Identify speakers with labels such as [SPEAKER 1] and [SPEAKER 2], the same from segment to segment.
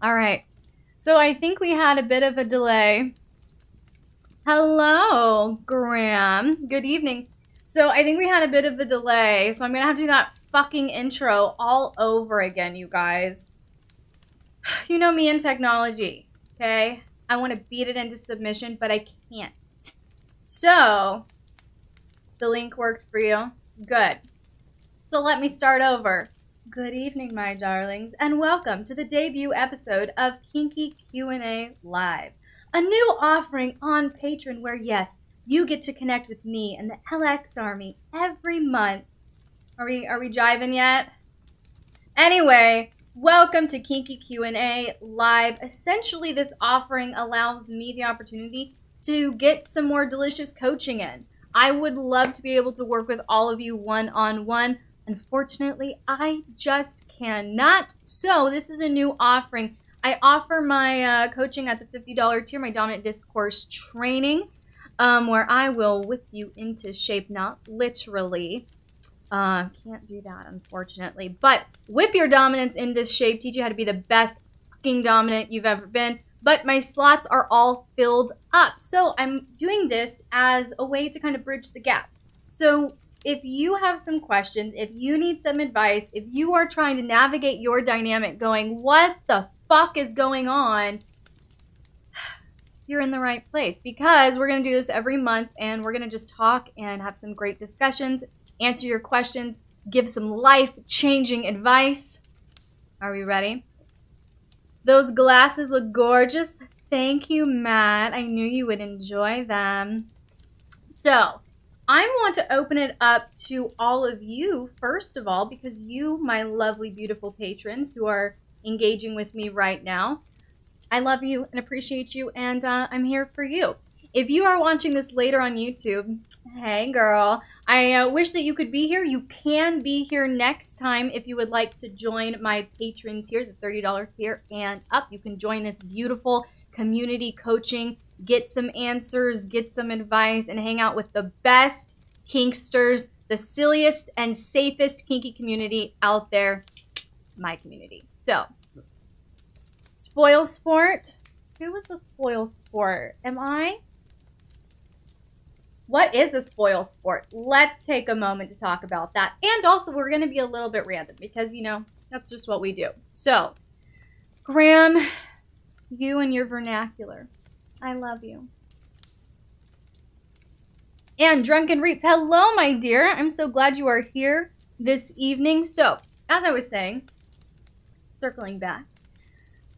[SPEAKER 1] All right. So I think we had a bit of a delay. Hello, Graham. Good evening. So I think we had a bit of a delay, so I'm going to have to do that fucking intro all over again, you guys. You know me and technology, okay? I want to beat it into submission, but I can't. So, the link worked for you? Good. So let me start over. Good evening, my darlings, and welcome to the debut episode of Kinky Q&A Live, a new offering on Patreon where, yes, you get to connect with me and the LX Army every month. Are we jiving yet? Anyway, welcome to Kinky Q&A Live. Essentially, this offering allows me the opportunity to get some more delicious coaching in. I would love to be able to work with all of you one-on-one. Unfortunately, I just cannot. So this is a new offering. I offer my coaching at the $50 tier, my dominant discourse training, where I will whip you into shape, not literally. Can't do that, unfortunately. But whip your dominance into shape, teach you how to be the best fucking dominant you've ever been. But my slots are all filled up. So I'm doing this as a way to kind of bridge the gap. So if you have some questions, if you need some advice, if you are trying to navigate your dynamic going, what the fuck is going on? You're in the right place, because we're going to do this every month and we're going to just talk and have some great discussions, answer your questions, give some life-changing advice. Are we ready? Those glasses look gorgeous. Thank you, Matt. I knew you would enjoy them. So, I want to open it up to all of you, first of all, because you, my lovely, beautiful patrons who are engaging with me right now, I love you and appreciate you, and I'm here for you. If you are watching this later on YouTube, hey girl, I wish that you could be here. You can be here next time if you would like to join my patron tier, the $30 tier and up. You can join this beautiful community coaching, get some answers, get some advice, and hang out with the best kinksters, the silliest and safest kinky community out there, my community. So, spoil sport. Who was the spoil sport? Am I? What is a spoil sport? Let's take a moment to talk about that. And also, we're going to be a little bit random because, you know, that's just what we do. So, Graham, you and your vernacular. I love you. And Drunken Reeds, hello, my dear. I'm so glad you are here this evening. So, as I was saying, circling back,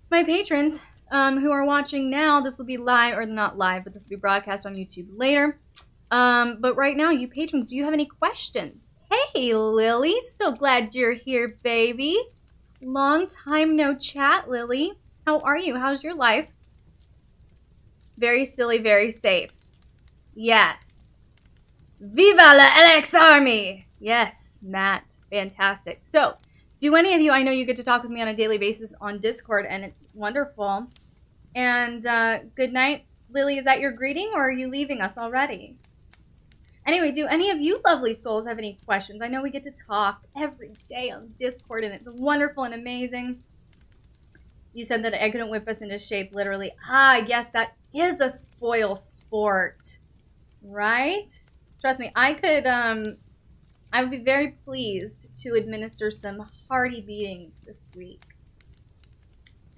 [SPEAKER 1] my patrons who are watching now, this will be live, or not live, but this will be broadcast on YouTube later. But right now, you patrons, do you have any questions? Hey, Lily, so glad you're here, baby. Long time no chat, Lily. How are you? How's your life? Very silly, very safe. Yes. Viva la LX Army! Yes, Matt. Fantastic. So, do any of you, I know you get to talk with me on a daily basis on Discord, and it's wonderful. And good night. Lily, is that your greeting, or are you leaving us already? Anyway, do any of you lovely souls have any questions? I know we get to talk every day on Discord, and it's wonderful and amazing. You said that I couldn't whip us into shape, literally. Ah, yes, that is a spoil sport, right? Trust me, I would be very pleased to administer some hearty beatings this week.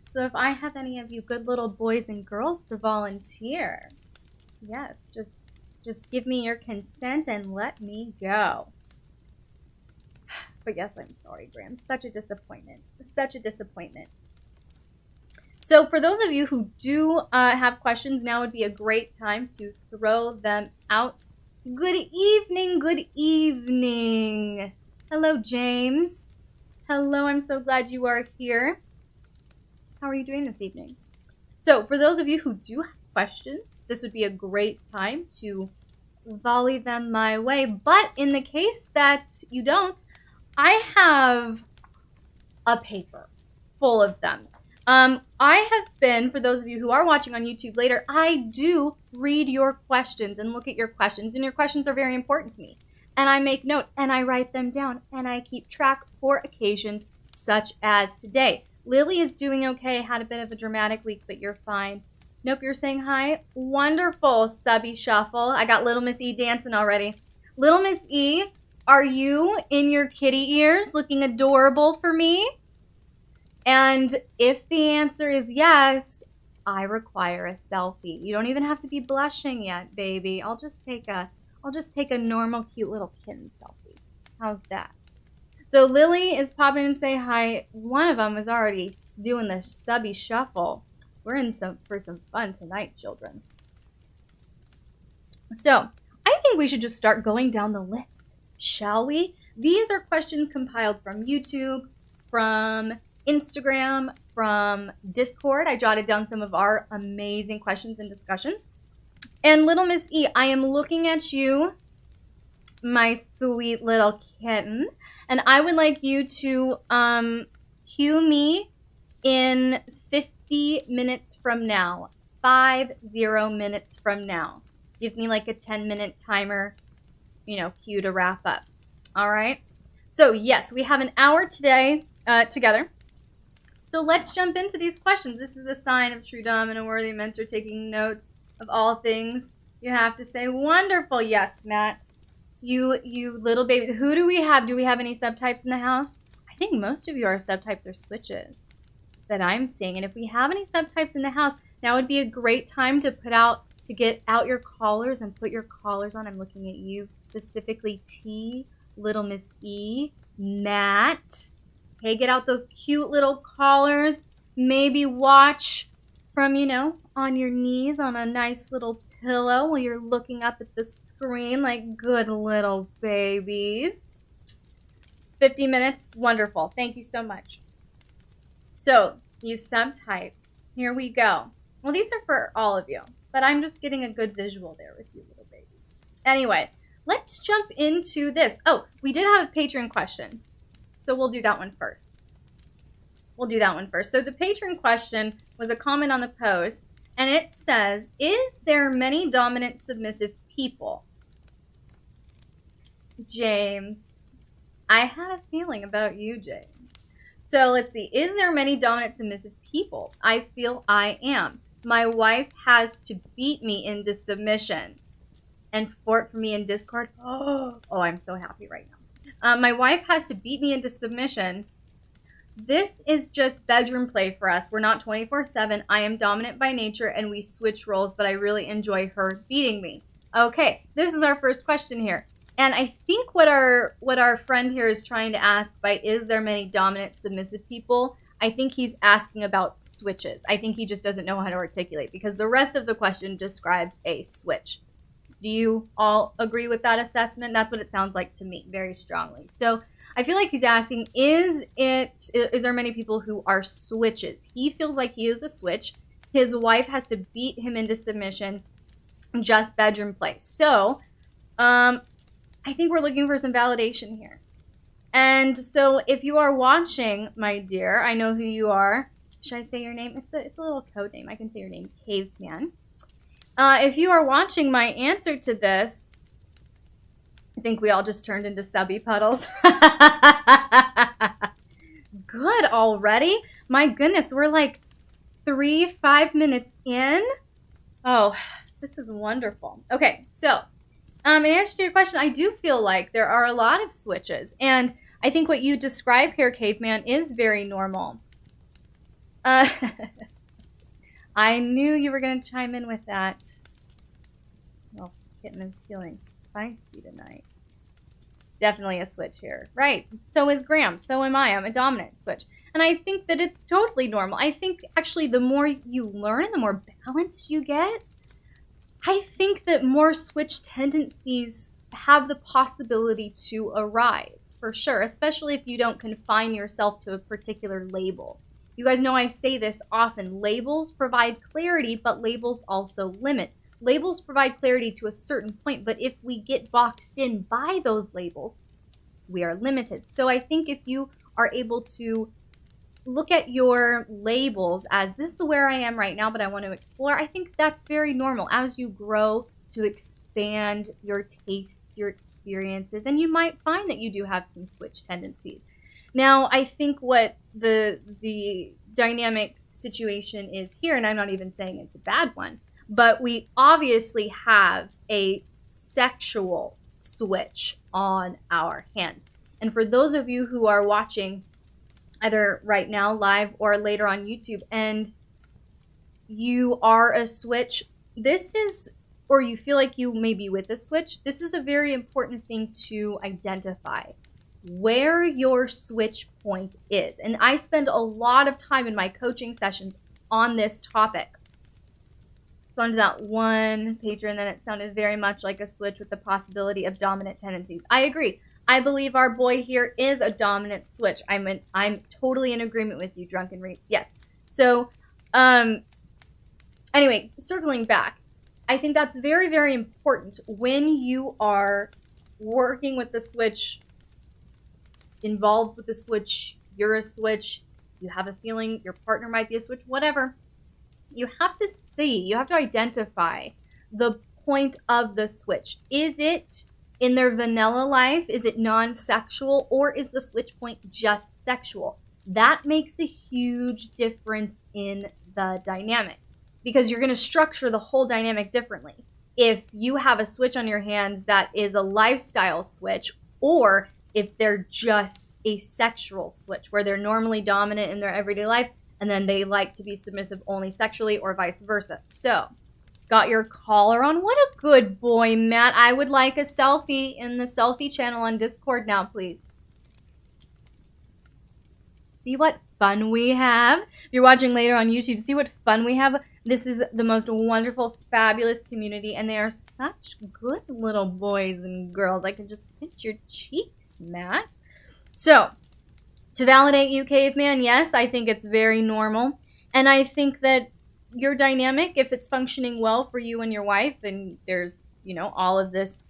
[SPEAKER 1] So if I have any of you good little boys and girls to volunteer, yes, just give me your consent and let me go. But yes, I'm sorry, Graham. Such a disappointment. Such a disappointment. So for those of you who do have questions, now would be a great time to throw them out. Good evening, good evening. Hello, James. Hello, I'm so glad you are here. How are you doing this evening? So for those of you who do have questions, this would be a great time to volley them my way. But in the case that you don't, I have a paper full of them. I have been, for those of you who are watching on YouTube later, I do read your questions and look at your questions, and your questions are very important to me. And I make note, and I write them down, and I keep track for occasions such as today. Lily is doing okay. Had a bit of a dramatic week, but you're fine. Nope, you're saying hi. Wonderful, Subby Shuffle. I got Little Miss E dancing already. Little Miss E, are you in your kitty ears looking adorable for me? And if the answer is yes, I require a selfie. You don't even have to be blushing yet, baby. I'll just take a normal, cute little kitten selfie. How's that? So Lily is popping in to say hi. One of them is already doing the Subby Shuffle. We're in for some fun tonight, children. So I think we should just start going down the list, shall we? These are questions compiled from YouTube, from Instagram, from Discord. I jotted down some of our amazing questions and discussions. And Little Miss E, I am looking at you, my sweet little kitten, and I would like you to cue me in 50 minutes from now. 50 minutes from now. Give me like a 10-minute timer, cue to wrap up. All right? So yes, we have an hour today together. So let's jump into these questions. This is the sign of true dom and a worthy mentor taking notes of all things. You have to say, wonderful. Yes, Matt. You little baby. Who do we have? Do we have any subtypes in the house? I think most of your subtypes are switches that I'm seeing. And if we have any subtypes in the house, now would be a great time to get out your collars and put your collars on. I'm looking at you specifically, T, Little Miss E, Matt. Okay, get out those cute little collars. Maybe watch from, on your knees on a nice little pillow while you're looking up at the screen like good little babies. 50 minutes, wonderful. Thank you so much. So, you subtypes, here we go. Well, these are for all of you, but I'm just getting a good visual there with you little baby. Anyway, let's jump into this. Oh, we did have a Patreon question, so we'll do that one first. So the Patreon question was a comment on the post, and it says, is there many dominant submissive people? James, I had a feeling about you, James. So let's see. Is there many dominant submissive people? I feel I am. My wife has to beat me into submission. And fort for me in Discord. Oh, I'm so happy right now. My wife has to beat me into submission. This is just bedroom play for us. We're not 24/7. I am dominant by nature and we switch roles, but I really enjoy her beating me. Okay, this is our first question here. And I think what our friend here is trying to ask by is there many dominant submissive people, I think he's asking about switches. I think he just doesn't know how to articulate because the rest of the question describes a switch. Do you all agree with that assessment? That's what it sounds like to me, very strongly. So I feel like he's asking, is there many people who are switches? He feels like he is a switch. His wife has to beat him into submission, just bedroom play. So, I think we're looking for some validation here. And so if you are watching, my dear, I know who you are. Should I say your name? It's a little code name. I can say your name, Caveman. If you are watching, my answer to this, I think we all just turned into subby puddles. Good already? My goodness, we're like 5 minutes in. Oh, this is wonderful. Okay, so in answer to your question, I do feel like there are a lot of switches. And I think what you describe here, Caveman, is very normal. I knew you were going to chime in with that. Well, kitten is feeling feisty tonight. Definitely a switch here. Right. So is Graham. So am I. I'm a dominant switch. And I think that it's totally normal. I think actually the more you learn and the more balance you get, I think that more switch tendencies have the possibility to arise, for sure, especially if you don't confine yourself to a particular label. You guys know I say this often. Labels provide clarity, but labels also limit. Labels provide clarity to a certain point, but if we get boxed in by those labels, we are limited. So I think if you are able to look at your labels as this is where I am right now, but I want to explore, I think that's very normal as you grow to expand your tastes, your experiences, and you might find that you do have some switch tendencies. Now, I think what the dynamic situation is here, and I'm not even saying it's a bad one, but we obviously have a sexual switch on our hands. And for those of you who are watching either right now live or later on YouTube and you are a switch, this is, or you feel like you may be with a switch, this is a very important thing to identify where your switch point is. And I spend a lot of time in my coaching sessions on this topic. So onto that one pager, and then it sounded very much like a switch with the possibility of dominant tendencies. I agree. I believe our boy here is a dominant switch. I'm totally in agreement with you, Drunken Reeds. Yes. So, anyway, circling back, I think that's very, very important when you are working with the switch, involved with the switch, you're a switch, you have a feeling your partner might be a switch, whatever. You have to see, you have to identify the point of the switch. Is it in their vanilla life? Is it non-sexual? Or is the switch point just sexual? That makes a huge difference in the dynamic because you're going to structure the whole dynamic differently. If you have a switch on your hands that is a lifestyle switch, or if they're just a sexual switch where they're normally dominant in their everyday life and then they like to be submissive only sexually, or vice versa. So, got your collar on. What a good boy, Matt. I would like a selfie in the selfie channel on Discord now, please. See what fun we have? If you're watching later on YouTube, see what fun we have? This is the most wonderful, fabulous community, and they are such good little boys and girls. I can just pinch your cheeks, Matt. So, to validate you, caveman, yes, I think it's very normal. And I think that your dynamic, if it's functioning well for you and your wife, and there's, you know, all of this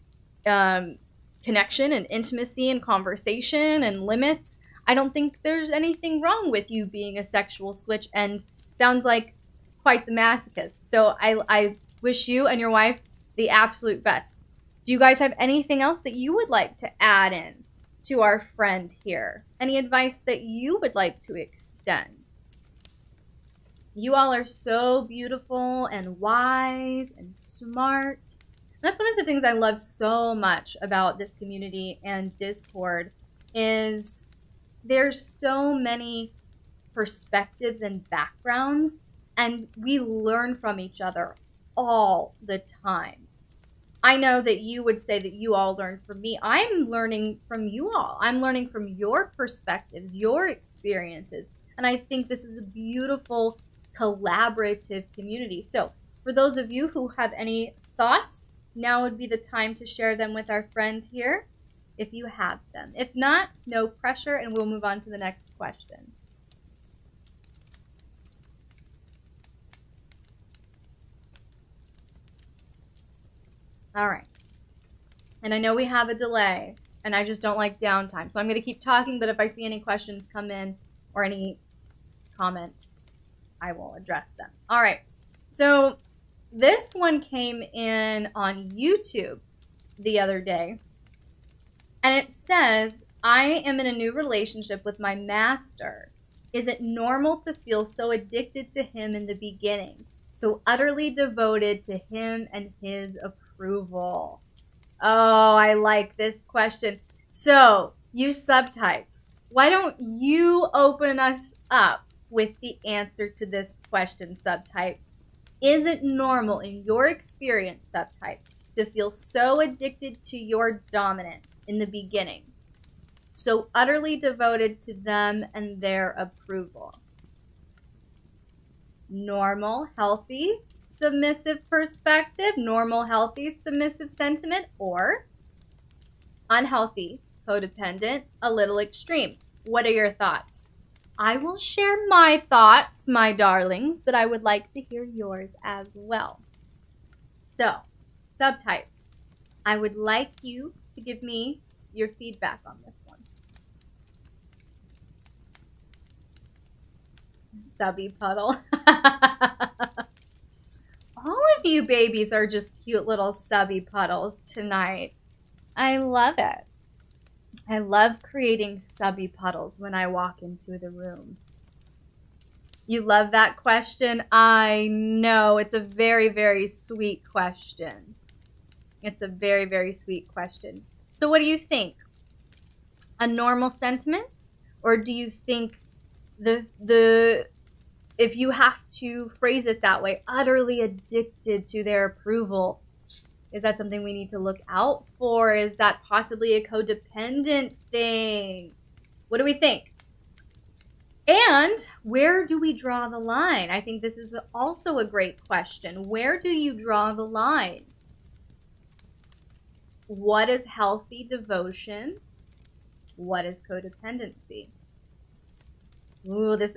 [SPEAKER 1] connection and intimacy and conversation and limits, I don't think there's anything wrong with you being a sexual switch, and sounds like quite the masochist. So I wish you and your wife the absolute best. Do you guys have anything else that you would like to add in to our friend here? Any advice that you would like to extend? You all are so beautiful and wise and smart. And that's one of the things I love so much about this community and Discord is there's so many perspectives and backgrounds, and we learn from each other all the time. I know that you would say that you all learn from me. I'm learning from you all. I'm learning from your perspectives, your experiences. And I think this is a beautiful collaborative community. So for those of you who have any thoughts, now would be the time to share them with our friend here, if you have them. If not, no pressure, and we'll move on to the next question. All right. And I know we have a delay, and I just don't like downtime. So I'm going to keep talking, but if I see any questions come in or any comments, I will address them. All right. So this one came in on YouTube the other day, and it says, I am in a new relationship with my master. Is it normal to feel so addicted to him in the beginning? So utterly devoted to him and his approval. Oh, I like this question. So, you subtypes, why don't you open us up with the answer to this question, subtypes? Is it normal in your experience, subtypes, to feel so addicted to your dominant in the beginning, so utterly devoted to them and their approval? Normal, healthy, submissive perspective, normal, healthy, submissive sentiment, or unhealthy, codependent, a little extreme. What are your thoughts? I will share my thoughts, my darlings, but I would like to hear yours as well. So, subtypes, I would like you to give me your feedback on this one. Subby puddle. All of you babies are just cute little subby puddles tonight. I love it. I love creating subby puddles when I walk into the room. You love that question? I know. It's a very, very sweet question. It's a very, very sweet question. So what do you think? A normal sentiment? Or do you think the if you have to phrase it that way, utterly addicted to their approval? Is that something we need to look out for? Is that possibly a codependent thing? What do we think? And where do we draw the line? I think this is also a great question. Where do you draw the line? What is healthy devotion? What is codependency? Ooh, this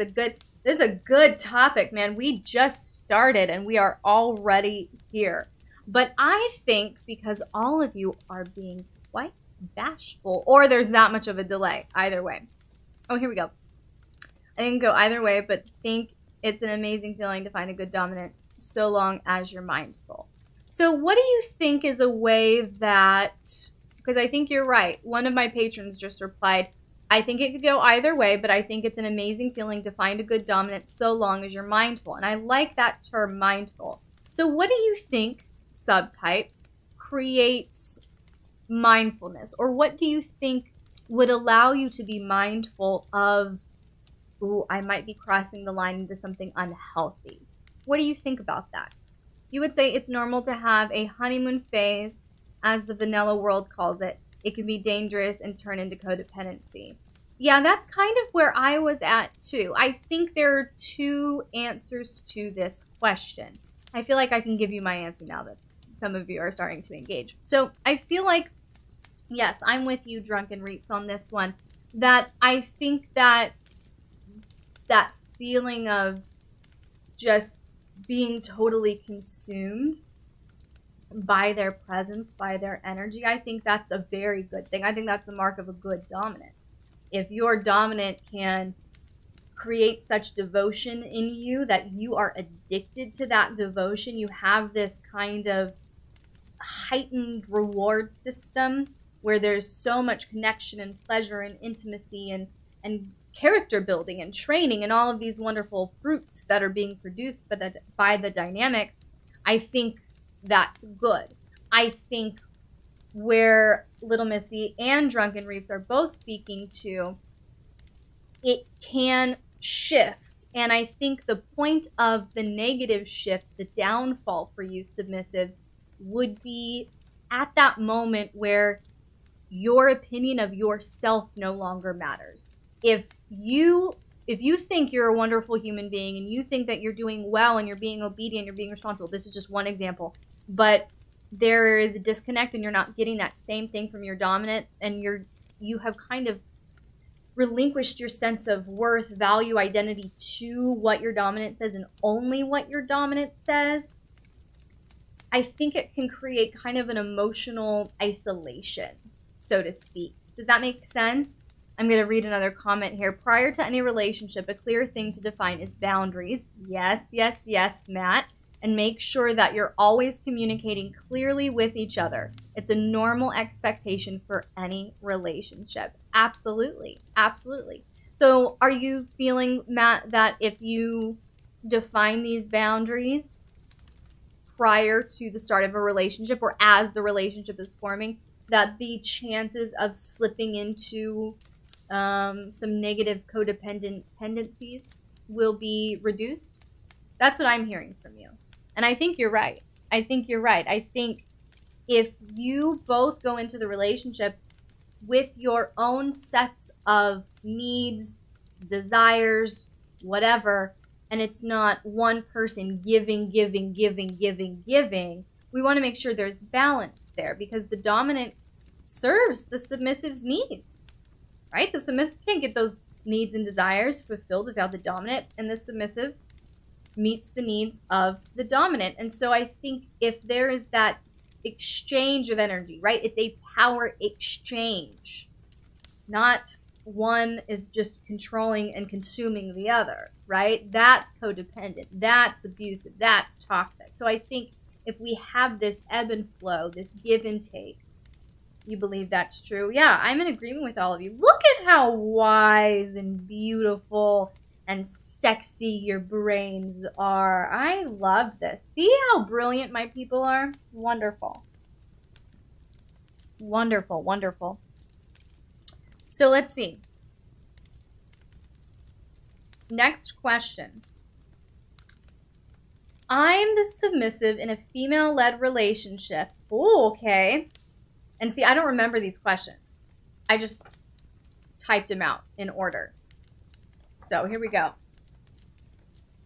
[SPEAKER 1] is a good topic, man. We just started and we are already here. But I think because all of you are being quite bashful, or there's that much of a delay, either way. Oh, here we go. I can go either way, but think it's an amazing feeling to find a good dominant so long as you're mindful. So what do you think is a way that, because I think you're right. One of my patrons just replied, I think it could go either way, but I think it's an amazing feeling to find a good dominant so long as you're mindful. And I like that term, mindful. So what do you think, subtypes, creates mindfulness? Or what do you think would allow you to be mindful of, ooh, I might be crossing the line into something unhealthy? What do you think about that? You would say it's normal to have a honeymoon phase, as the vanilla world calls it. It can be dangerous and turn into codependency. Yeah, that's kind of where I was at too. I think there are two answers to this question. I feel like I can give you my answer now that some of you are starting to engage. So I feel like, yes, I'm with you, Drunken Reaps, on this one. That I think that feeling of just being totally consumed by their presence, by their energy, I think that's a very good thing. I think that's the mark of a good dominant. If your dominant can create such devotion in you that you are addicted to that devotion, you have this kind of heightened reward system where there's so much connection and pleasure and intimacy and character building and training and all of these wonderful fruits that are being produced by the dynamic, I think that's good. I think where Little Missy and Drunken Reaps are both speaking to, it can shift. And I think the point of the negative shift, the downfall for you submissives, would be at that moment where your opinion of yourself no longer matters. If you think you're a wonderful human being and you think that you're doing well and you're being obedient, you're being responsible, this is just one example, but there is a disconnect and you're not getting that same thing from your dominant, and you have kind of relinquished your sense of worth, value, identity to what your dominant says and only what your dominant says, I think it can create kind of an emotional isolation, so to speak. Does that make sense? I'm going to read another comment here. Prior to any relationship, a clear thing to define is boundaries. Yes, yes, yes, Matt. And make sure that you're always communicating clearly with each other. It's a normal expectation for any relationship. Absolutely, absolutely. So are you feeling, Matt, that if you define these boundaries prior to the start of a relationship or as the relationship is forming, that the chances of slipping into some negative codependent tendencies will be reduced? That's what I'm hearing from you. And I think you're right. I think if you both go into the relationship with your own sets of needs, desires, whatever, and it's not one person giving, we want to make sure there's balance there, because the dominant serves the submissive's needs, right? The submissive can't get those needs and desires fulfilled without the dominant, and the submissive meets the needs of the dominant. And so I think if there is that exchange of energy, right? It's a power exchange, not one is just controlling and consuming the other, right? That's codependent, that's abusive, that's toxic. So I think if we have this ebb and flow, this give and take, You believe that's true? Yeah, I'm in agreement with all of you. Look at how wise and beautiful and sexy your brains are. I love this. See how brilliant my people are? Wonderful. Wonderful, wonderful. So let's see. Next question. I'm the submissive in a female-led relationship. Oh, okay. And see, I don't remember these questions. I just typed them out in order. So here we go.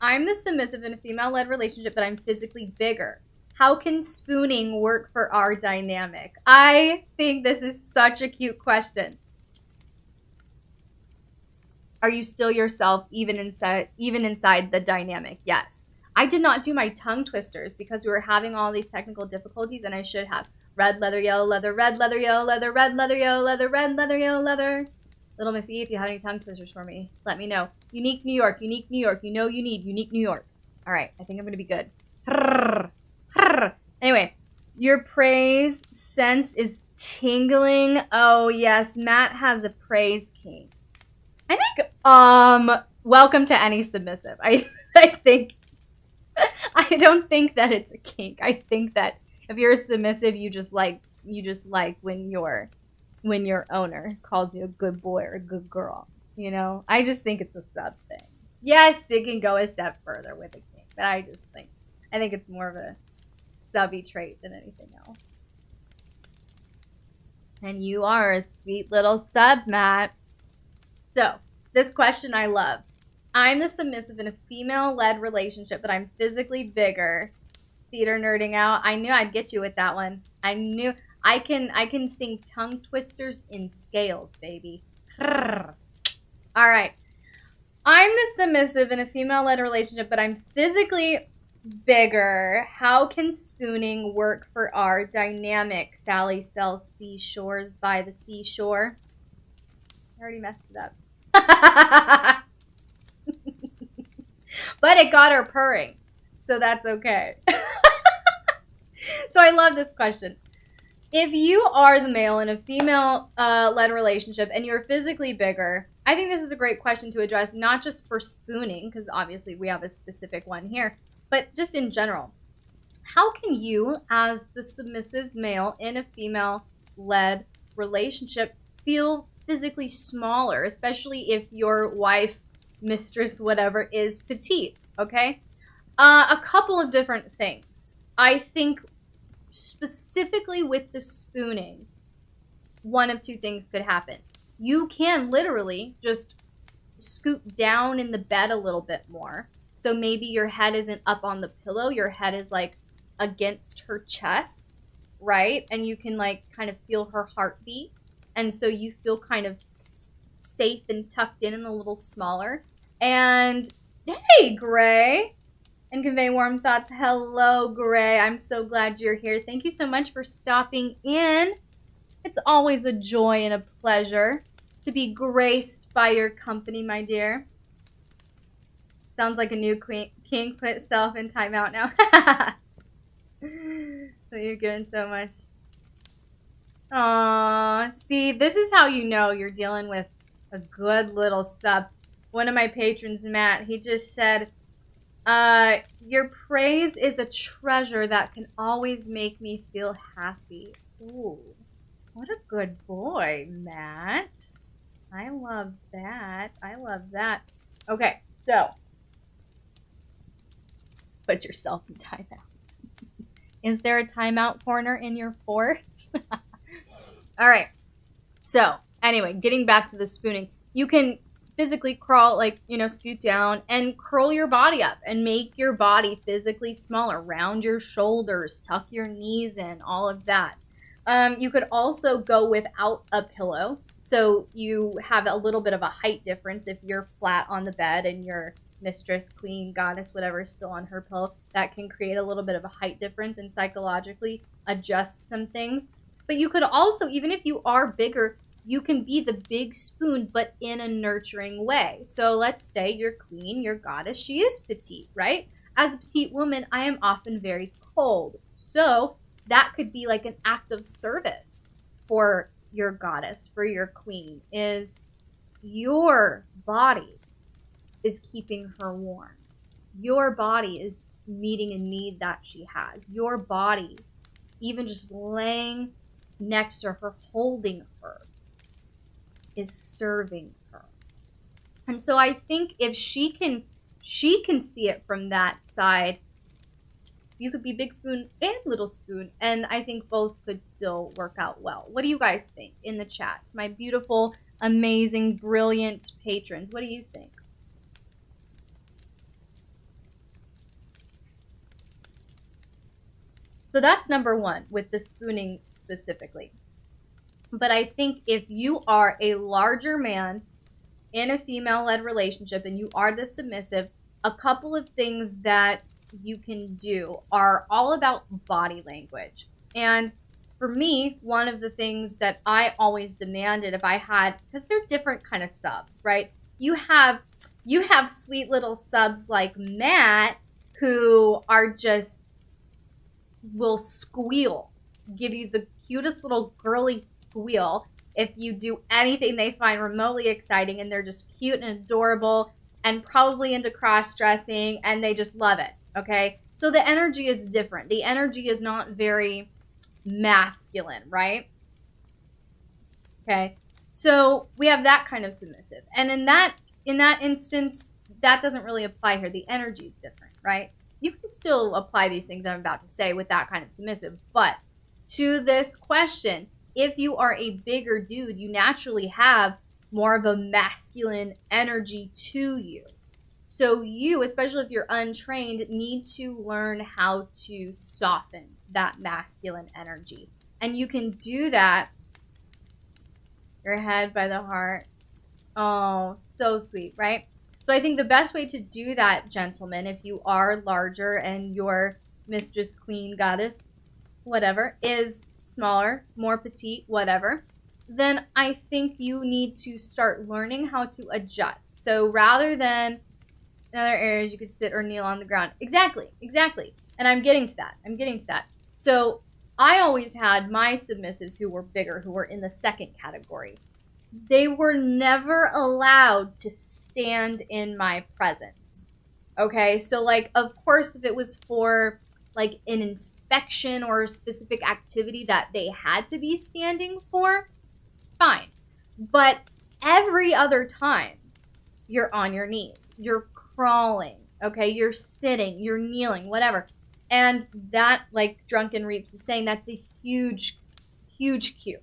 [SPEAKER 1] I'm the submissive in a female-led relationship, but I'm physically bigger. How can spooning work for our dynamic? I think this is such a cute question. Are you still yourself even inside the dynamic? Yes. I did not do my tongue twisters because we were having all these technical difficulties, and I should have. Red leather, yellow leather, red leather, yellow leather, red leather, yellow leather, red leather, yellow leather. Little Missy, if you have any tongue twisters for me, let me know. Unique New York, unique New York. You know you need unique New York. All right, I think I'm going to be good. Anyway, your praise sense is tingling. Oh, yes, Matt has a praise kink. I think, welcome to any submissive. I think, I don't think that it's a kink. I think that if you're a submissive, you just like when your owner calls you a good boy or a good girl. You know, I just think it's a sub thing. Yes, it can go a step further with a kink, but I think it's more of a subby trait than anything else. And you are a sweet little sub, Matt. So, this question I love. I'm the submissive in a female-led relationship, but I'm physically bigger. Theater nerding out. I knew I'd get you with that one. I knew I can sing tongue twisters in scales, baby. All right. I'm the submissive in a female-led relationship, but I'm physically bigger. How can spooning work for our dynamic? Sally sells seashores by the seashore. I already messed it up. But it got her purring, so that's okay. So I love this question. If you are the male in a female-led relationship and you're physically bigger, I think this is a great question to address, not just for spooning, because obviously we have a specific one here, but just in general. How can you, as the submissive male in a female-led relationship, feel physically smaller, especially if your wife, mistress, whatever, is petite, okay? A couple of different things. I think specifically with the spooning, one of two things could happen. You can literally just scoot down in the bed a little bit more. So maybe your head isn't up on the pillow. Your head is like against her chest, right? And you can like kind of feel her heartbeat. And so you feel kind of safe and tucked in and a little smaller. And hey, Gray. And convey warm thoughts. Hello, Gray. I'm so glad you're here. Thank you so much for stopping in. It's always a joy and a pleasure to be graced by your company, my dear. Sounds like a new king put itself in timeout now. So you're giving so much. Aww. See, this is how you know you're dealing with a good little sub. One of my patrons, Matt, he just said, your praise is a treasure that can always make me feel happy. Ooh, what a good boy, Matt. I love that. I love that. Okay, so put yourself in timeout. Is there a timeout corner in your fort? All right. So anyway, getting back to the spooning, you can physically crawl, like, scoot down and curl your body up and make your body physically smaller. Round your shoulders, tuck your knees in, all of that. You could also go without a pillow. So you have a little bit of a height difference if you're flat on the bed and your mistress, queen, goddess, whatever is still on her pillow. That can create a little bit of a height difference and psychologically adjust some things. But you could also, even if you are bigger, you can be the big spoon, but in a nurturing way. So let's say your queen, your goddess, she is petite, right? As a petite woman, I am often very cold. So that could be like an act of service for your goddess, for your queen, is your body is keeping her warm. Your body is meeting a need that she has. Your body, even just laying next to her, holding her, is serving her. And so I think if she can see it from that side. You could be big spoon and little spoon, and I think both could still work out well. What do you guys think in the chat? My beautiful, amazing, brilliant patrons, what do you think? So that's number one with the spooning specifically. But I think if you are a larger man in a female-led relationship and you are the submissive, a couple of things that you can do are all about body language. And for me, one of the things that I always demanded if I had, because they're different kind of subs, right? You have sweet little subs like Matt who are just will squeal, give you the cutest little girly squeal if you do anything they find remotely exciting, and they're just cute and adorable and probably into cross-dressing and they just love it. Okay, so the energy is different. The energy is not very masculine, right? Okay, so we have that kind of submissive, and in that instance, that doesn't really apply here. The energy is different, right? You can still apply these things I'm about to say with that kind of submissive, but to this question, if you are a bigger dude, you naturally have more of a masculine energy to you. So you, especially if you're untrained, need to learn how to soften that masculine energy. And you can do that. Your head by the heart. Oh, so sweet, right? So I think the best way to do that, gentlemen, if you are larger and your mistress, queen, goddess, whatever, is smaller, more petite, whatever, then I think you need to start learning how to adjust. So rather than in other areas, you could sit or kneel on the ground. Exactly. And I'm getting to that. So I always had my submissives who were bigger, who were in the second category. They were never allowed to stand in my presence. Okay, so like, of course, if it was for like an inspection or a specific activity that they had to be standing for, fine. But every other time, you're on your knees, you're crawling, okay, you're sitting, you're kneeling, whatever. And that, like Drunken Reaps is saying, that's a huge cue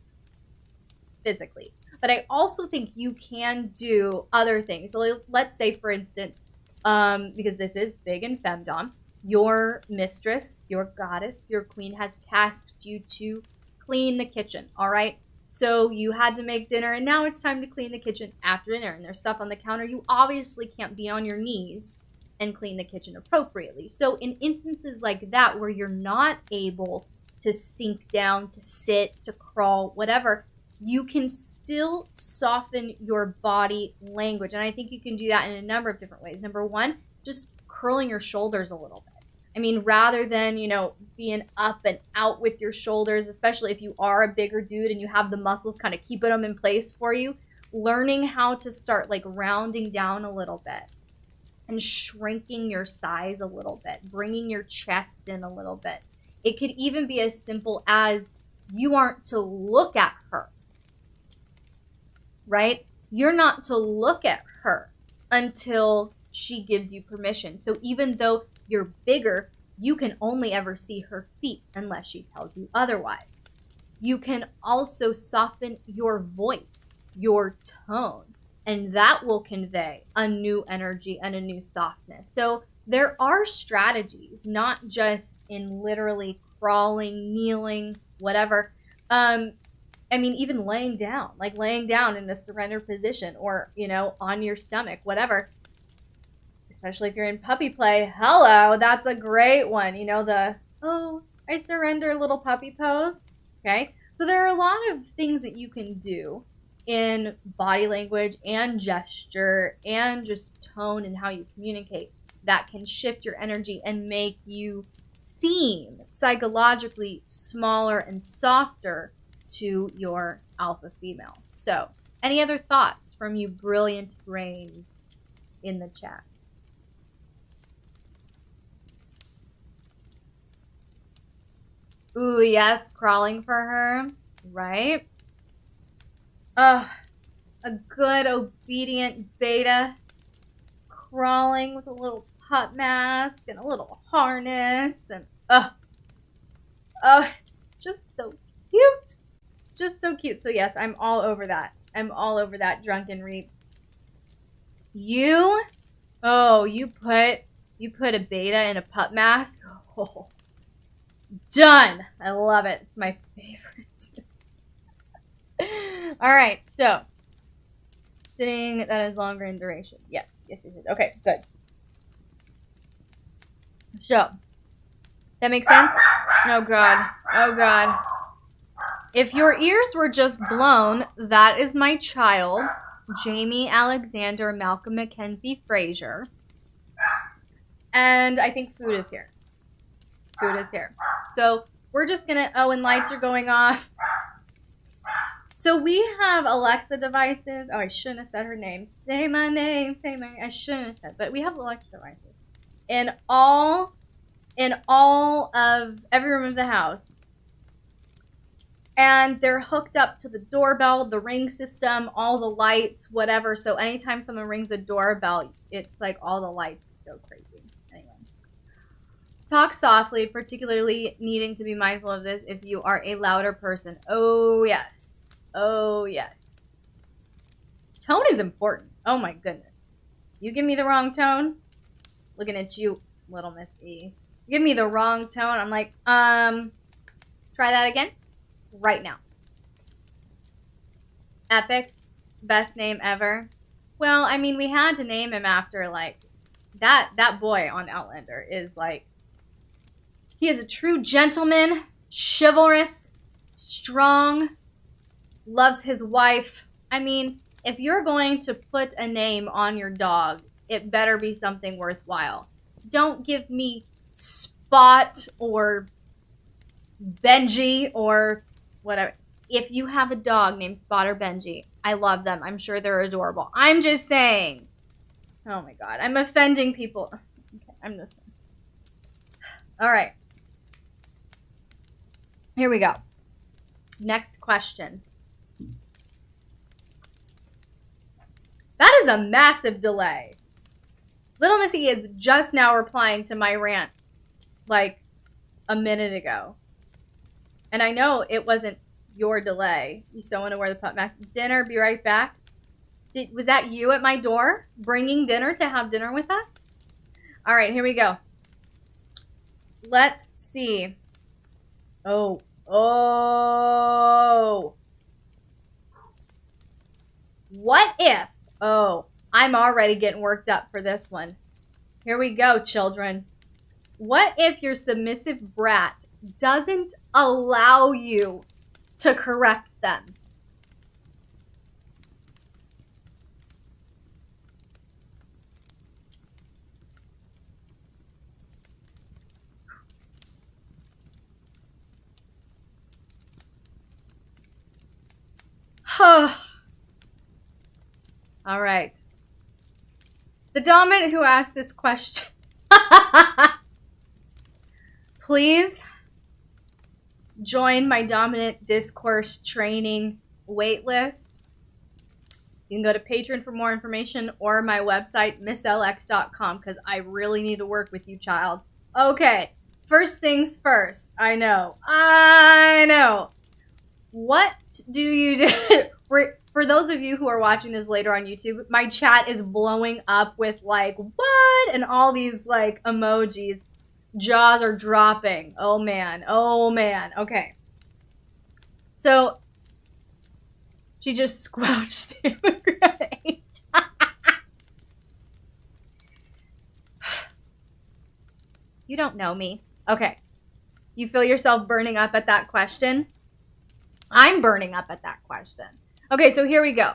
[SPEAKER 1] physically. But I also think you can do other things. So let's say, for instance, because this is big in femdom, your mistress, your goddess, your queen has tasked you to clean the kitchen, all right? So you had to make dinner, and now it's time to clean the kitchen after dinner, and there's stuff on the counter. You obviously can't be on your knees and clean the kitchen appropriately. So in instances like that, where you're not able to sink down, to sit, to crawl, whatever, you can still soften your body language. And I think you can do that in a number of different ways. Number one, just curling your shoulders a little bit. I mean, rather than, being up and out with your shoulders, especially if you are a bigger dude and you have the muscles kind of keeping them in place for you, learning how to start like rounding down a little bit and shrinking your size a little bit, bringing your chest in a little bit. It could even be as simple as you aren't to look at her, right? You're not to look at her until she gives you permission. So even though you're bigger, you can only ever see her feet unless she tells you otherwise. You can also soften your voice, your tone, and that will convey a new energy and a new softness. So there are strategies, not just in literally crawling, kneeling, whatever. Even laying down in the surrender position, or, on your stomach, whatever. Especially if you're in puppy play. Hello, that's a great one. I surrender little puppy pose. Okay, so there are a lot of things that you can do in body language and gesture and just tone and how you communicate that can shift your energy and make you seem psychologically smaller and softer to your alpha female. So, any other thoughts from you brilliant brains in the chat? Ooh, yes, crawling for her, right? A good obedient beta crawling with a little pup mask and a little harness and just so cute. It's just so cute. So yes, I'm all over that. I'm all over that, Drunken Reaps. You put a beta in a pup mask. Oh, done. I love it. It's my favorite. All right, so sitting that is longer in duration. Yes. Okay, good. So that makes sense. Oh God. If your ears were just blown, that is my child, Jamie Alexander Malcolm Mackenzie Frazier. And I think food is here. So we're just gonna, and lights are going off. So we have Alexa devices. Oh, I shouldn't have said her name. Say my name. I shouldn't have said, but we have Alexa devices in all of every room of the house. And they're hooked up to the doorbell, the ring system, all the lights, whatever. So anytime someone rings the doorbell, it's like all the lights go crazy. Anyway. Talk softly, particularly needing to be mindful of this if you are a louder person. Oh, yes. Tone is important. Oh, my goodness. You give me the wrong tone, looking at you, little Miss E. You give me the wrong tone, I'm like, try that again. Right now. Epic. Best name ever. Well, I mean, we had to name him after, like, that boy on Outlander is, like, he is a true gentleman, chivalrous, strong, loves his wife. I mean, if you're going to put a name on your dog, it better be something worthwhile. Don't give me Spot or Benji or whatever. If you have a dog named Spot or Benji, I love them. I'm sure they're adorable. I'm just saying. Oh my God. I'm offending people. Okay, I'm just saying. All right. Here we go. Next question. That is a massive delay. Little Missy is just now replying to my rant like a minute ago. And I know it wasn't your delay. You still want to wear the pup mask. Dinner, be right back. Was that you at my door bringing dinner to have dinner with us? All right, here we go. Let's see. Oh. What if? Oh, I'm already getting worked up for this one. Here we go, children. What if your submissive brat doesn't allow you to correct them? All right. The dominant who asked this question, please join my dominant discourse training waitlist. You can go to Patreon for more information or my website, misslx.com, because I really need to work with you, child. Okay, first things first. I know. What do you do? For those of you who are watching this later on YouTube, my chat is blowing up with like, what? And all these like emojis. Jaws are dropping. Oh man. Okay. So, she just squelched the immigrant. You don't know me. Okay. You feel yourself burning up at that question? I'm burning up at that question. Okay, so here we go.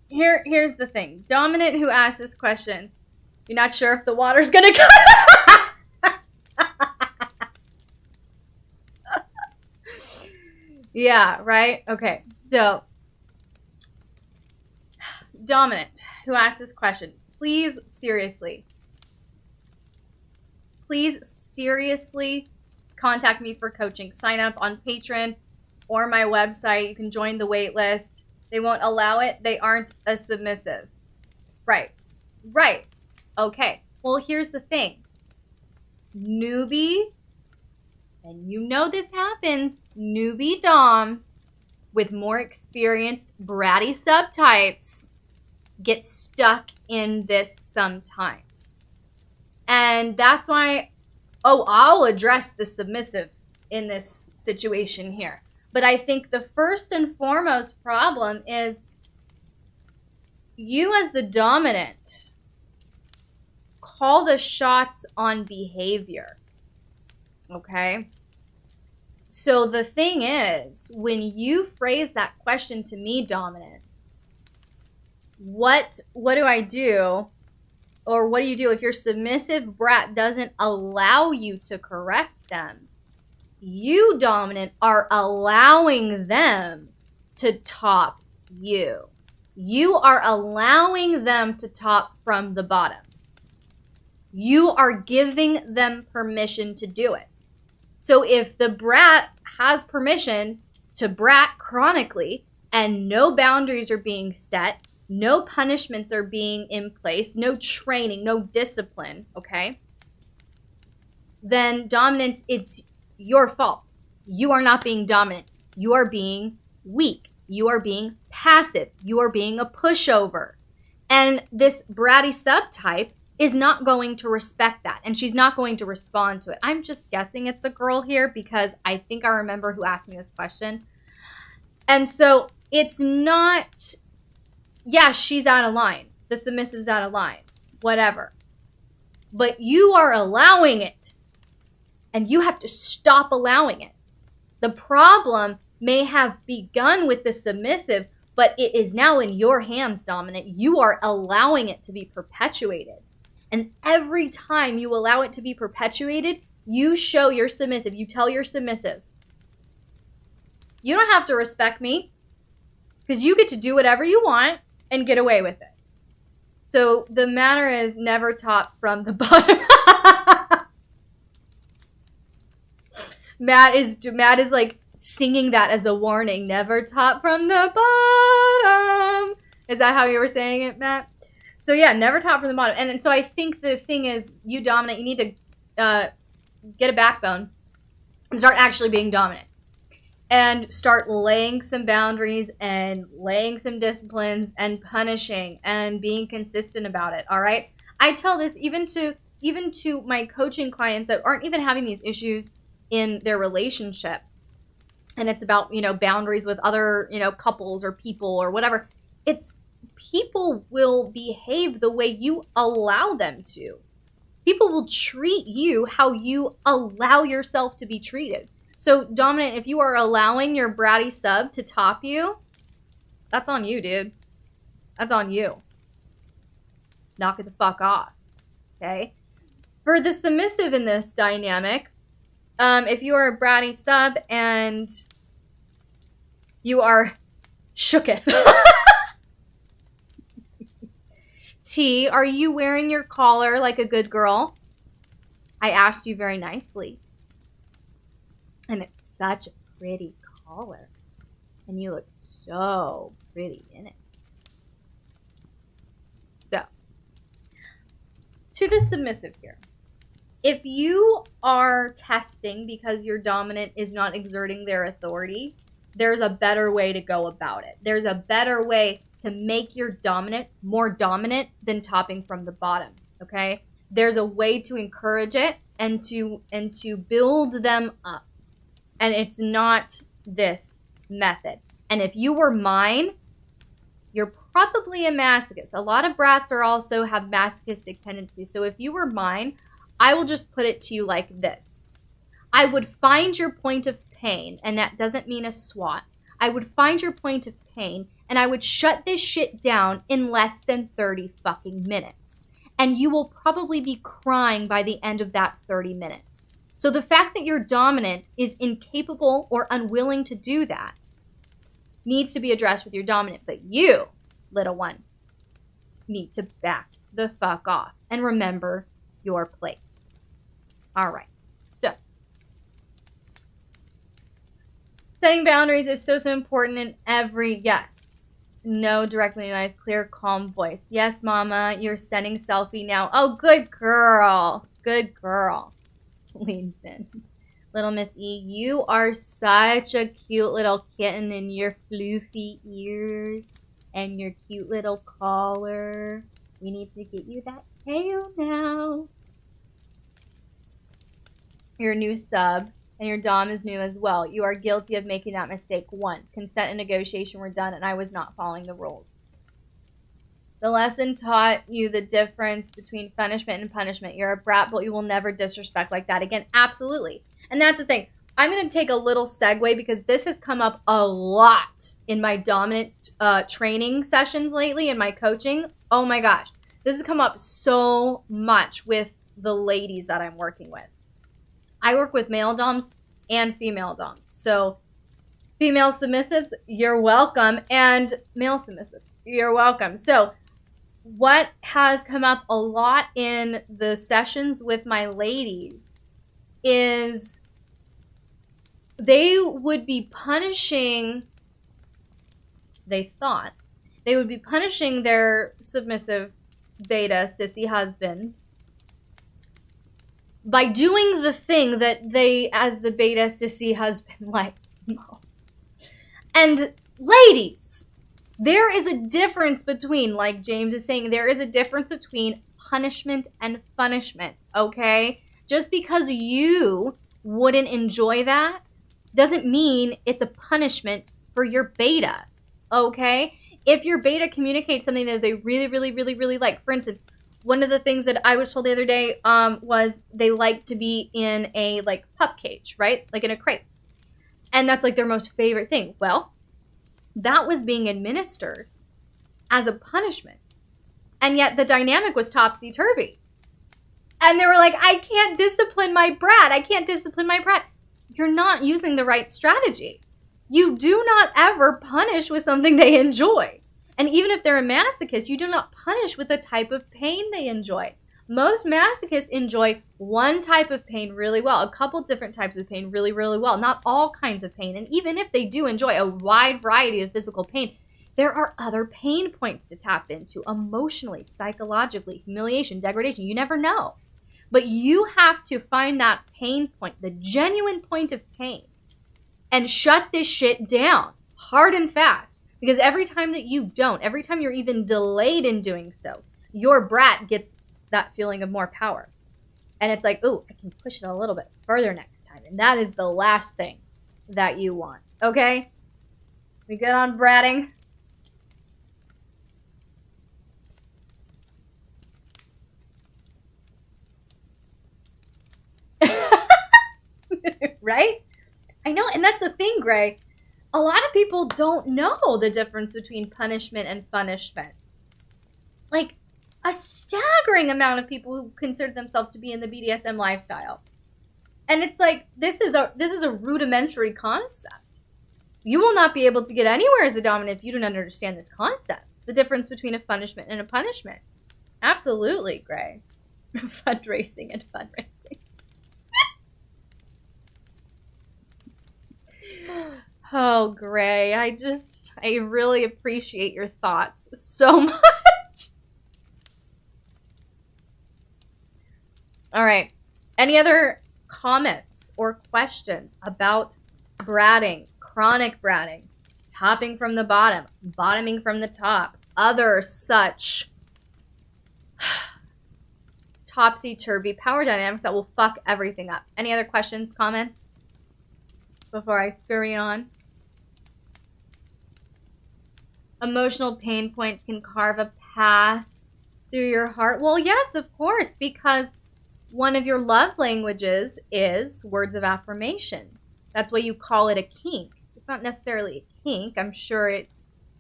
[SPEAKER 1] Here's the thing. Dominant who asked this question, you're not sure if the water's gonna come. Yeah, right? Okay. So, Dominant, who asked this question, please seriously contact me for coaching. Sign up on Patreon or my website. You can join the wait list. They won't allow it. They aren't a submissive. Right. Okay. Well, here's the thing. Newbie, and you know this happens, newbie doms with more experienced bratty subtypes get stuck in this sometimes. And that's why, I'll address the submissive in this situation here. But I think the first and foremost problem is you as the dominant call the shots on behavior. Okay? So the thing is, when you phrase that question to me, dominant, what do I do? Or what do you do if your submissive brat doesn't allow you to correct them? You, dominant, are allowing them to top you. You are allowing them to top from the bottom. You are giving them permission to do it. So if the brat has permission to brat chronically and no boundaries are being set, no punishments are being in place, no training, no discipline, okay? Then dominance, it's your fault. You are not being dominant. You are being weak. You are being passive. You are being a pushover. And this bratty subtype is not going to respect that. And she's not going to respond to it. I'm just guessing it's a girl here because I think I remember who asked me this question. And so it's not... Yeah, she's out of line. The submissive's out of line. Whatever. But you are allowing it. And you have to stop allowing it. The problem may have begun with the submissive, but it is now in your hands, dominant. You are allowing it to be perpetuated. And every time you allow it to be perpetuated, you show your submissive. You tell your submissive, you don't have to respect me because you get to do whatever you want and get away with it. So the matter is never top from the bottom. Matt is like singing that as a warning. Never top from the bottom. Is that how you were saying it, Matt? So yeah, never top from the bottom. And so I think the thing is, you dominant, you need to get a backbone and start actually being dominant. And start laying some boundaries and laying some disciplines and punishing and being consistent about it, all right? I tell this even to my coaching clients that aren't even having these issues in their relationship. And it's about, boundaries with other, couples or people or whatever. It's people will behave the way you allow them to. People will treat you how you allow yourself to be treated. So, dominant, if you are allowing your bratty sub to top you, that's on you, dude. That's on you. Knock it the fuck off, okay? For the submissive in this dynamic, if you are a bratty sub and you are shooketh. T, are you wearing your collar like a good girl? I asked you very nicely. And it's such a pretty collar. And you look so pretty in it. So, to the submissive here. If you are testing because your dominant is not exerting their authority, there's a better way to go about it. There's a better way to make your dominant more dominant than topping from the bottom, okay? There's a way to encourage it and to build them up. And it's not this method. And if you were mine, you're probably a masochist. A lot of brats also have masochistic tendencies. So if you were mine, I will just put it to you like this. I would find your point of pain, and that doesn't mean a SWAT. I would find your point of pain, and I would shut this shit down in less than 30 fucking minutes. And you will probably be crying by the end of that 30 minutes. So the fact that your dominant is incapable or unwilling to do that needs to be addressed with your dominant. But you, little one, need to back the fuck off and remember your place. All right. So setting boundaries is so important in every yes. No, directly nice, clear, calm voice. Yes, mama, you're sending selfie now. Oh, good girl. Good girl. Leans in. Little Miss E, you are such a cute little kitten in your floofy ears and your cute little collar. We need to get you that tail now. You're a new sub, and your dom is new as well. You are guilty of making that mistake once. Consent and negotiation were done, and I was not following the rules. The lesson taught you the difference between punishment and punishment. You're a brat, but you will never disrespect like that again. Absolutely. And that's the thing. I'm going to take a little segue because this has come up a lot in my dominant training sessions lately, in my coaching. Oh my gosh. This has come up so much with the ladies that I'm working with. I work with male doms and female doms. So female submissives, you're welcome. And male submissives, you're welcome. So what has come up a lot in the sessions with my ladies is they would be punishing, they thought, they would be punishing their submissive beta sissy husband by doing the thing that they, as the beta sissy husband, liked the most. And ladies, there is a difference between, like James is saying, there is a difference between punishment and funishment, okay? Just because you wouldn't enjoy that doesn't mean it's a punishment for your beta, okay? If your beta communicates something that they really, really, really, really like, for instance, one of the things that I was told the other day was they like to be in a like pup cage, right? Like in a crate. And that's like their most favorite thing. Well, that was being administered as a punishment. And yet the dynamic was topsy-turvy. And they were like, I can't discipline my brat. I can't discipline my brat. You're not using the right strategy. You do not ever punish with something they enjoy. And even if they're a masochist, you do not punish with the type of pain they enjoy. Most masochists enjoy one type of pain really well, a couple different types of pain really, really well, not all kinds of pain. And even if they do enjoy a wide variety of physical pain, there are other pain points to tap into emotionally, psychologically, humiliation, degradation. You never know. But you have to find that pain point, the genuine point of pain, and shut this shit down hard and fast. Because every time that you don't, every time you're even delayed in doing so, your brat gets that feeling of more power. And it's like, oh, I can push it a little bit further next time. And that is the last thing that you want. Okay? We good on bratting? Right? I know, and that's the thing, Gray. A lot of people don't know the difference between punishment and funishment. Like, a staggering amount of people who consider themselves to be in the BDSM lifestyle. And it's like, this is a rudimentary concept. You will not be able to get anywhere as a dominant if you don't understand this concept. The difference between a funishment and a punishment. Absolutely, Gray. Fundraising and fundraising. Oh, Gray, I really appreciate your thoughts so much. All right. Any other comments or questions about bratting, chronic bratting, topping from the bottom, bottoming from the top, other such topsy-turvy power dynamics that will fuck everything up? Any other questions, comments before I scurry on? Emotional pain points can carve a path through your heart. Well, yes, of course, because one of your love languages is words of affirmation. That's why you call it a kink. It's not necessarily a kink. I'm sure it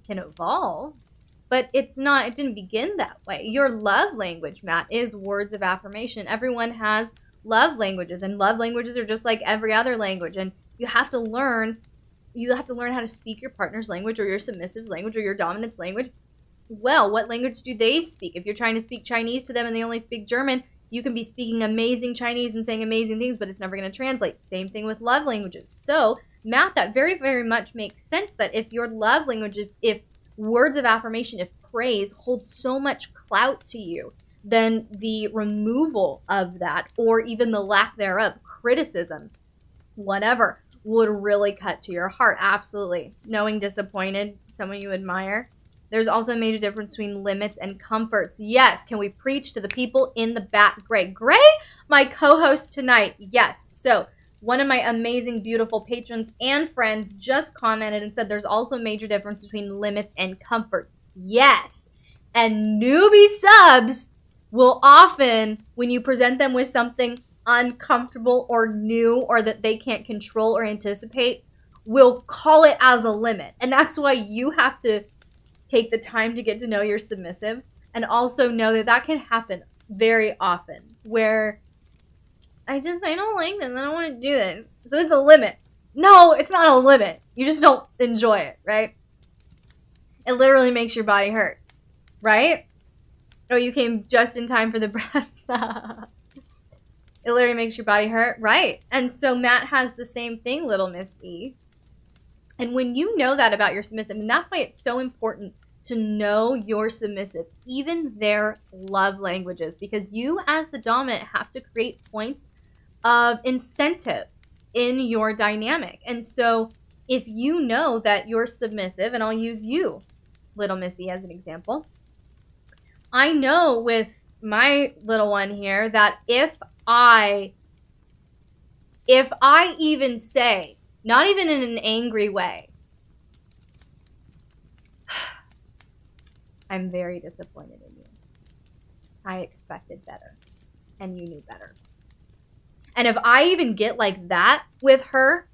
[SPEAKER 1] can evolve, but it didn't begin that way. Your love language, Matt, is words of affirmation. Everyone has love languages, and love languages are just like every other language, and you have to learn how to speak your partner's language, or your submissive's language, or your dominant's language. Well, what language do they speak? If you're trying to speak Chinese to them and they only speak German, you can be speaking amazing Chinese and saying amazing things, but it's never going to translate. Same thing with love languages. So, Matt, that very, very much makes sense that if your love language, if words of affirmation, if praise holds so much clout to you, then the removal of that, or even the lack thereof, criticism, whatever, would really cut to your heart. Absolutely. Knowing disappointed, someone you admire. There's also a major difference between limits and comforts. Yes. Can we preach to the people in the back? Gray, my co-host tonight. Yes. So one of my amazing, beautiful patrons and friends just commented and said there's also a major difference between limits and comforts. Yes. And newbie subs will often, when you present them with something uncomfortable or new or that they can't control or anticipate, will call it as a limit. And that's why you have to take the time to get to know your submissive, and also know that that can happen very often where I don't like this, I don't want to do this, so it's a limit. No, it's not a limit. You just don't enjoy it, right? It literally makes your body hurt, right? Oh, you came just in time for the breaths. It literally makes your body hurt, right? And so Matt has the same thing, little Miss E. And when you know that about your submissive, and that's why it's so important to know your submissive, even their love languages, because you as the dominant have to create points of incentive in your dynamic. And so if you know that you're submissive, and I'll use you, little Missy, as an example, I know with my little one here that if I even say, not even in an angry way, I'm very disappointed in you. I expected better, and you knew better. And if I even get like that with her,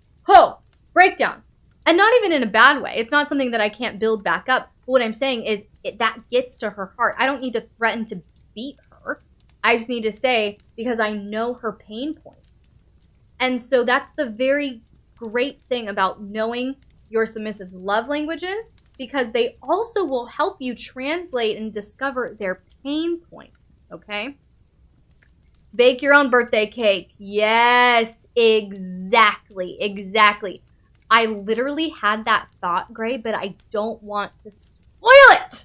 [SPEAKER 1] breakdown. And not even in a bad way. It's not something that I can't build back up. But what I'm saying is that gets to her heart. I don't need to threaten to beat her. I just need to say, because I know her pain point. And so that's the very great thing about knowing your submissive's love languages, because they also will help you translate and discover their pain point, okay? Bake your own birthday cake. Yes, exactly. I literally had that thought, Gray, but I don't want to spoil it.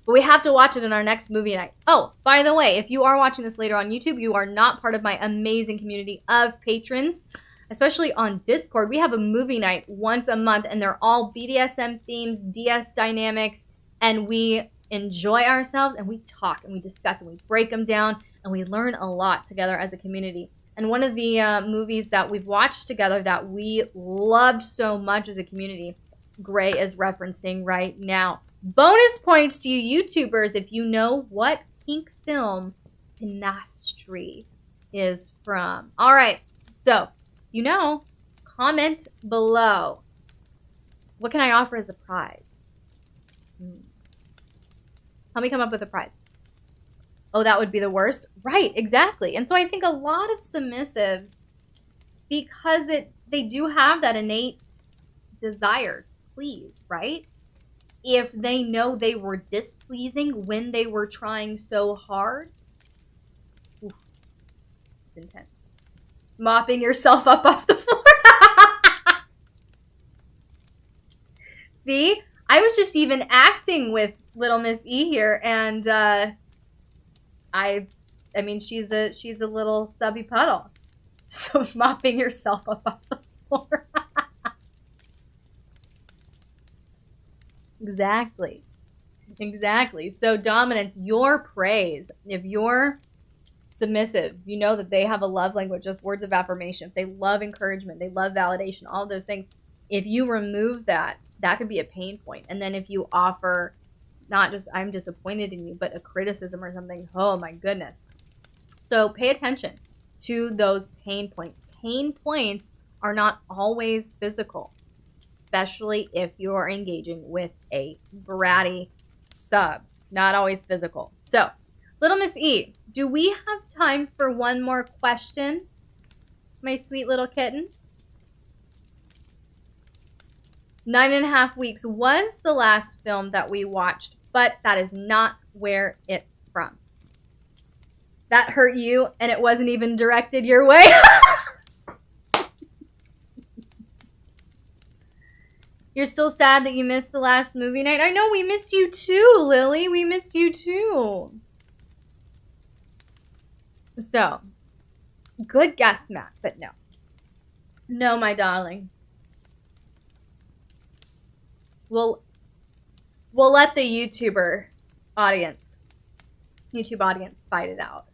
[SPEAKER 1] But we have to watch it in our next movie night. Oh, by the way, if you are watching this later on YouTube, you are not part of my amazing community of patrons, especially on Discord. We have a movie night once a month, and they're all BDSM themes, DS dynamics, and we enjoy ourselves, and we talk, and we discuss, and we break them down, and we learn a lot together as a community. And one of the movies that we've watched together that we loved so much as a community, Gray is referencing right now. Bonus points to you YouTubers if you know what pink film Pinastri is from. All right, so comment below. What can I offer as a prize? Help me come up with a prize. Oh, that would be the worst. Right, exactly. And so I think a lot of submissives, because they do have that innate desire to please, right? If they know they were displeasing when they were trying so hard, oof, it's intense. Mopping yourself up off the floor. See? I was just even acting with little Miss E here, and I mean, she's a little subby puddle. So mopping yourself up off the floor. Exactly. So dominance, your praise. If you're submissive, you know that they have a love language of words of affirmation. If they love encouragement, they love validation, all those things. If you remove that, that could be a pain point. And then if you offer not just I'm disappointed in you, but a criticism or something, oh my goodness. So pay attention to those pain points. Pain points are not always physical, especially if you're engaging with a bratty sub. Not always physical. So Little Miss E, do we have time for one more question? My sweet little kitten. 9.5 weeks was the last film that we watched, but that is not where it's from. That hurt you, and it wasn't even directed your way. You're still sad that you missed the last movie night? I know, we missed you too, Lily. We missed you too. So, good guess, Matt, but no. No, my darling. We'll let the YouTube audience fight it out.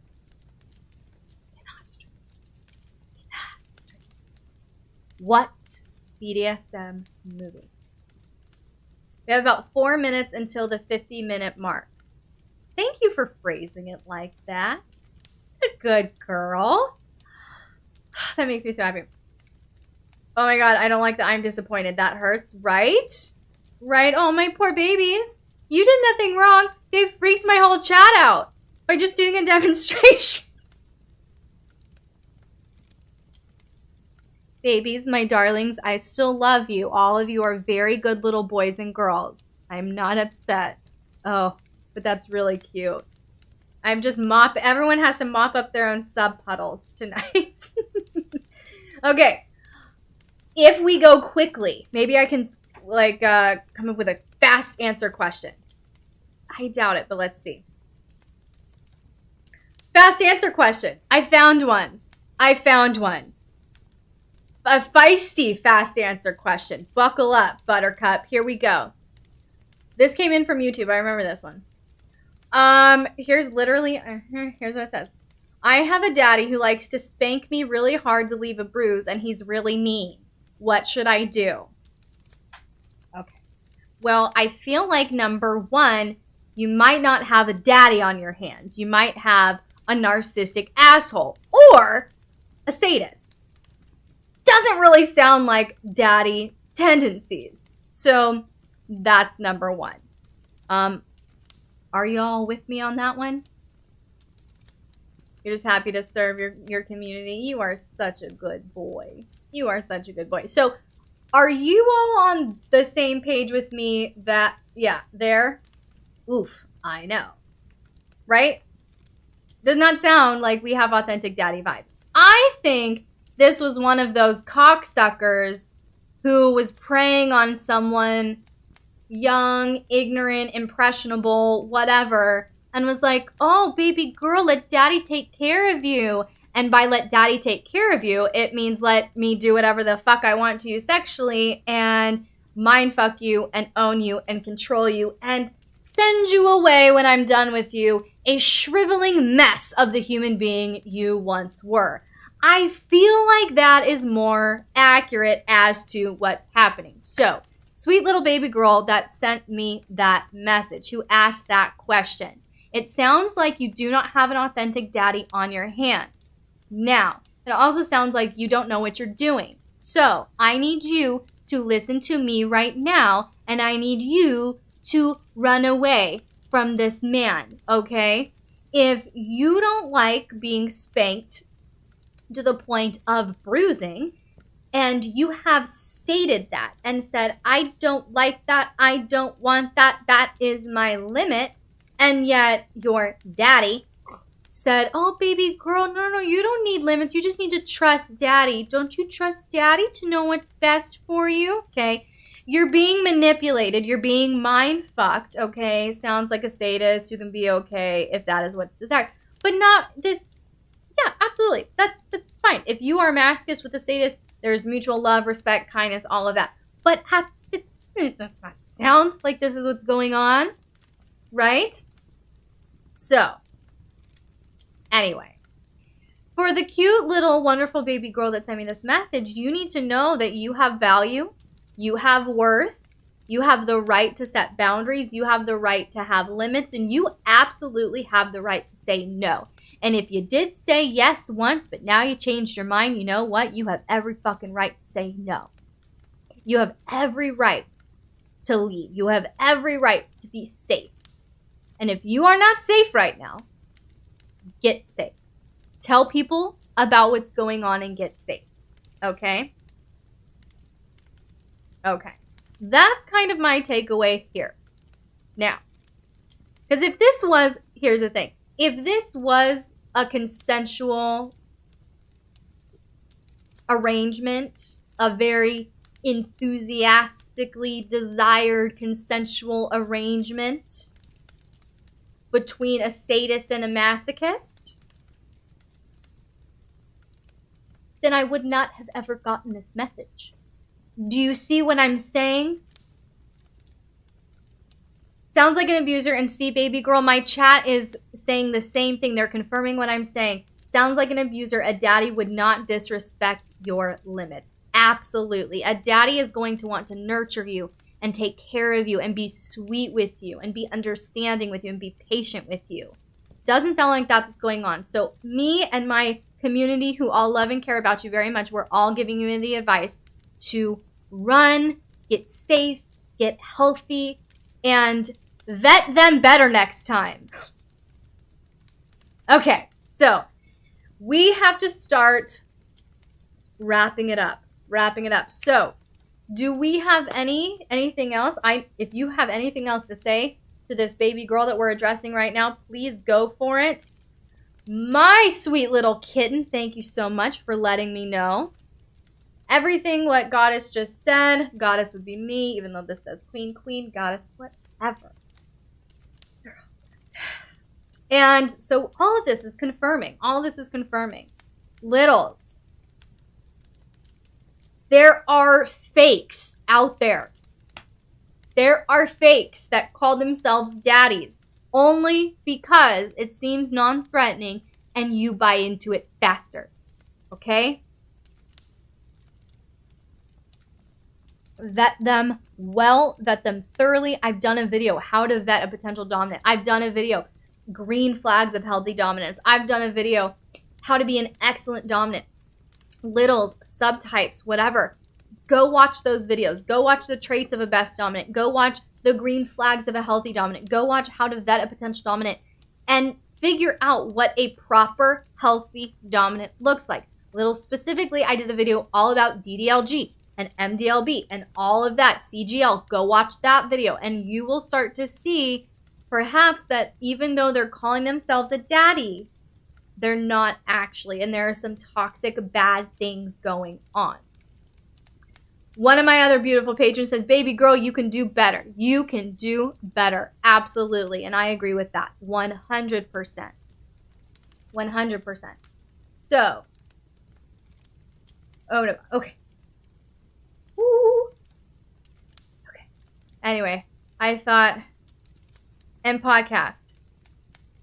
[SPEAKER 1] What BDSM movie? We have about 4 minutes until the 50-minute mark. Thank you for phrasing it like that. A good girl. That makes me so happy. Oh my god, I don't like that I'm disappointed. That hurts, right? Right? Oh, my poor babies. You did nothing wrong. They freaked my whole chat out by just doing a demonstration. Babies, my darlings, I still love you. All of you are very good little boys and girls. I'm not upset. Oh, but that's really cute. I'm just everyone has to mop up their own sub puddles tonight. Okay. If we go quickly, maybe I can come up with a fast answer question. I doubt it, but let's see. Fast answer question. I found one. A feisty fast answer question. Buckle up, Buttercup. Here we go. This came in from YouTube. I remember this one. Here's what it says. I have a daddy who likes to spank me really hard to leave a bruise, and he's really mean. What should I do? Okay. Well, I feel like number one, you might not have a daddy on your hands. You might have a narcissistic asshole or a sadist. Doesn't really sound like daddy tendencies. So that's number one. Are y'all with me on that one? You're just happy to serve your community. You are such a good boy. You are such a good boy. So are you all on the same page with me that, yeah, there? Oof, I know. Right? Does not sound like we have authentic daddy vibes. I think this was one of those cocksuckers who was preying on someone young, ignorant, impressionable, whatever, and was like, oh, baby girl, let daddy take care of you. And by let daddy take care of you, it means let me do whatever the fuck I want to you sexually and mind fuck you and own you and control you and send you away when I'm done with you, a shriveling mess of the human being you once were. I feel like that is more accurate as to what's happening. So, sweet little baby girl that sent me that message, who asked that question. It sounds like you do not have an authentic daddy on your hands. Now, it also sounds like you don't know what you're doing. So, I need you to listen to me right now, and I need you to run away from this man, okay? If you don't like being spanked to the point of bruising, and you have stated that and said, I don't like that, I don't want that, that is my limit, and yet your daddy said, oh, baby girl, no, you don't need limits, you just need to trust daddy. Don't you trust daddy to know what's best for you? Okay, you're being manipulated, you're being mind-fucked, okay? Sounds like a sadist who can be okay if that is what's desired, but not this. Yeah, absolutely. That's fine. If you are masochist with a sadist, there's mutual love, respect, kindness, all of that. But does not sound like this is what's going on, right? So, anyway, for the cute little wonderful baby girl that sent me this message, you need to know that you have value, you have worth, you have the right to set boundaries, you have the right to have limits, and you absolutely have the right to say no. And if you did say yes once, but now you changed your mind, you know what? You have every fucking right to say no. You have every right to leave. You have every right to be safe. And if you are not safe right now, get safe. Tell people about what's going on and get safe. Okay? Okay. That's kind of my takeaway here. Now, because if this was, here's the thing. If this was a consensual arrangement, a very enthusiastically desired consensual arrangement between a sadist and a masochist, then I would not have ever gotten this message. Do you see what I'm saying? Sounds like an abuser, and see, baby girl, my chat is saying the same thing. They're confirming what I'm saying. Sounds like an abuser. A daddy would not disrespect your limits. Absolutely. A daddy is going to want to nurture you and take care of you and be sweet with you and be understanding with you and be patient with you. Doesn't sound like that's what's going on. So me and my community who all love and care about you very much, we're all giving you the advice to run, get safe, get healthy, and vet them better next time. Okay, so we have to start wrapping it up. So, do we have anything else? If you have anything else to say to this baby girl that we're addressing right now, please go for it. My sweet little kitten, thank you so much for letting me know. Everything what Goddess just said, Goddess would be me, even though this says Queen, Goddess, whatever. And so all of this is confirming. Littles. There are fakes out there. There are fakes that call themselves daddies only because it seems non-threatening and you buy into it faster. Okay? Vet them well, vet them thoroughly. I've done a video, how to vet a potential dominant. I've done a video, green flags of healthy dominance. I've done a video, how to be an excellent dominant. Littles, subtypes, whatever. Go watch those videos. Go watch the traits of a best dominant. Go watch the green flags of a healthy dominant. Go watch how to vet a potential dominant and figure out what a proper healthy dominant looks like. Little specifically, I did a video all about DDLG and MDLB and all of that, CGL. Go watch that video and you will start to see perhaps that even though they're calling themselves a daddy, they're not actually, and there are some toxic, bad things going on. One of my other beautiful patrons says, baby girl, you can do better. You can do better. Absolutely. And I agree with that. 100%. 100%. So, oh no, okay. Woo. Okay. Anyway, I thought, and podcast.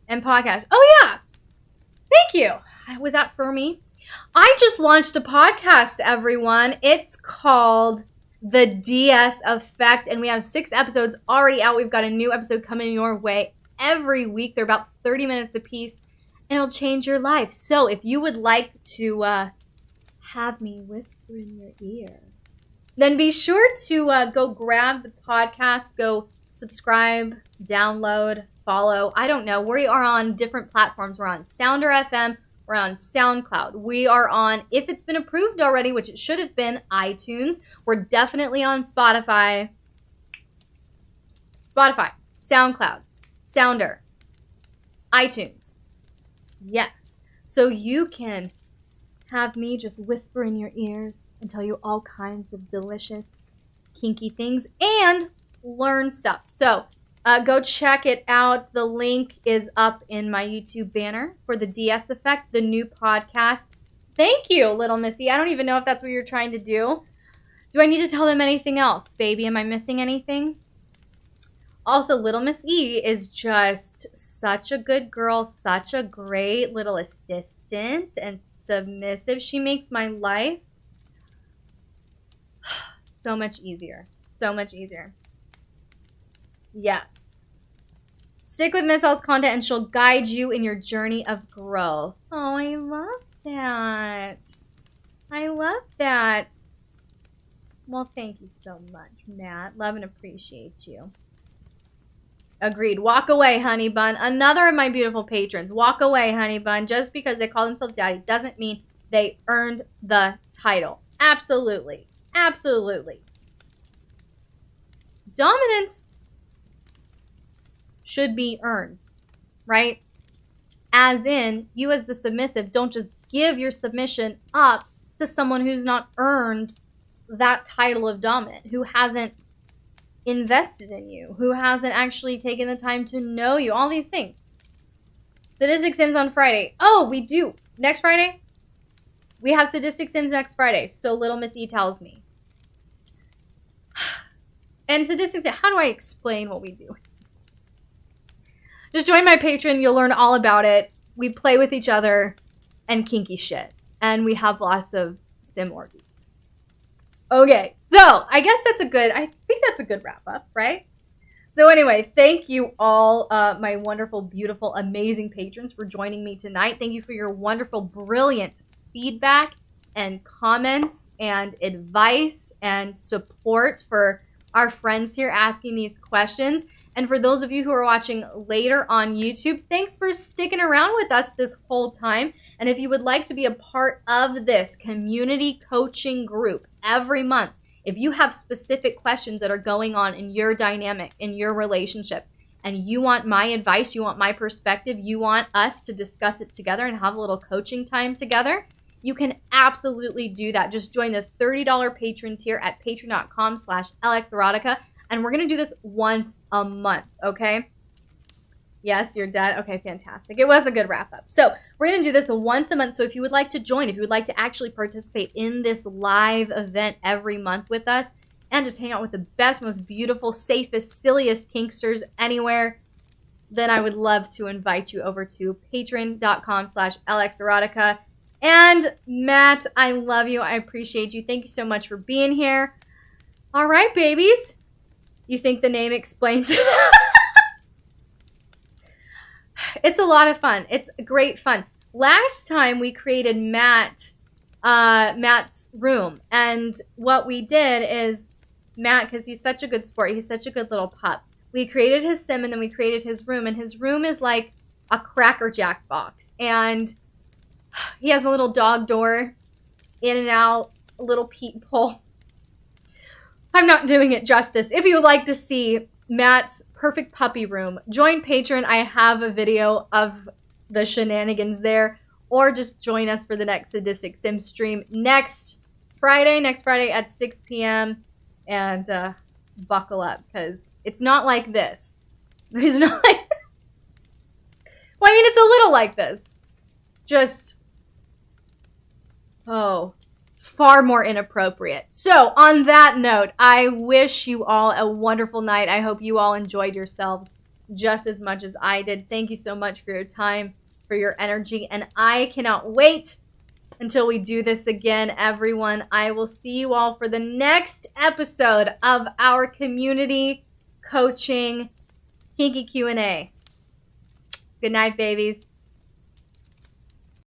[SPEAKER 1] Oh yeah. Thank you. Was that for me? I just launched a podcast, everyone. It's called The DS Effect, and we have 6 episodes already out. We've got a new episode coming your way every week. They're about 30 minutes a piece, and it'll change your life. So if you would like to have me whisper in your ear, then be sure to go grab the podcast, go subscribe, download, follow. I don't know. We are on different platforms. We're on Sounder FM. We're on SoundCloud. We are on, if it's been approved already, which it should have been, iTunes. We're definitely on Spotify, SoundCloud, Sounder, iTunes. Yes. So you can have me just whisper in your ears and tell you all kinds of delicious, kinky things and learn stuff. So go check it out. The link is up in my YouTube banner for the DS Effect, the new podcast. Thank you, little Missy. I don't even know if that's what you're trying to do. Do I need to tell them anything else, baby? Am I missing anything? Also, little Miss E is just such a good girl, such a great little assistant and submissive. She makes my life so much easier. So much easier. Yes. Stick with Miss L's content and she'll guide you in your journey of growth. Oh, I love that. I love that. Well, thank you so much, Matt. Love and appreciate you. Agreed. Walk away, honey bun. Another of my beautiful patrons. Walk away, honey bun. Just because they call themselves daddy doesn't mean they earned the title. Absolutely. Absolutely. Dominance should be earned, right? As in, you as the submissive don't just give your submission up to someone who's not earned that title of dominant, who hasn't invested in you, who hasn't actually taken the time to know you, all these things. Sadistic Sims on Friday. Oh, we do. Next Friday? We have Sadistic Sims next Friday, so little Miss E tells me. And Sadistic Sims, how do I explain what we do? Just join my Patreon, you'll learn all about it. We play with each other and kinky shit. And we have lots of sim orgies. Okay, so I guess I think that's a good wrap up, right? So anyway, thank you all, my wonderful, beautiful, amazing patrons for joining me tonight. Thank you for your wonderful, brilliant feedback and comments and advice and support for our friends here asking these questions. And for those of you who are watching later on YouTube, thanks for sticking around with us this whole time. And if you would like to be a part of this community coaching group every month, if you have specific questions that are going on in your dynamic, in your relationship, and you want my advice, you want my perspective, you want us to discuss it together and have a little coaching time together, you can absolutely do that. Just join the $30 patron tier at patreon.com/LXerotica. And we're going to do this once a month, okay? Yes, you're dead. Okay, fantastic. It was a good wrap up. So we're going to do this once a month. So if you would like to join, if you would like to actually participate in this live event every month with us and just hang out with the best, most beautiful, safest, silliest kinksters anywhere, then I would love to invite you over to patreon.com/LXerotica. And Matt, I love you. I appreciate you. Thank you so much for being here. All right, babies. You think the name explains it? It's a lot of fun. It's great fun. Last time we created Matt's room. And what we did is Matt, because he's such a good sport, he's such a good little pup, we created his sim and then we created his room. And his room is like a Cracker Jack box. And he has a little dog door, in and out, a little peephole. I'm not doing it justice. If you would like to see Matt's perfect puppy room, join Patreon. I have a video of the shenanigans there. Or just join us for the next Sadistic Sim stream next Friday at 6 p.m. And buckle up, because it's not like this. It's not like... Well, I mean, it's a little like this. Just... oh... far more inappropriate. So on that note, I wish you all a wonderful night. I hope you all enjoyed yourselves just as much as I did. Thank you so much for your time, for your energy, and I cannot wait until we do this again, everyone. I will see you all for the next episode of our community coaching kinky Q&A. Good night, babies.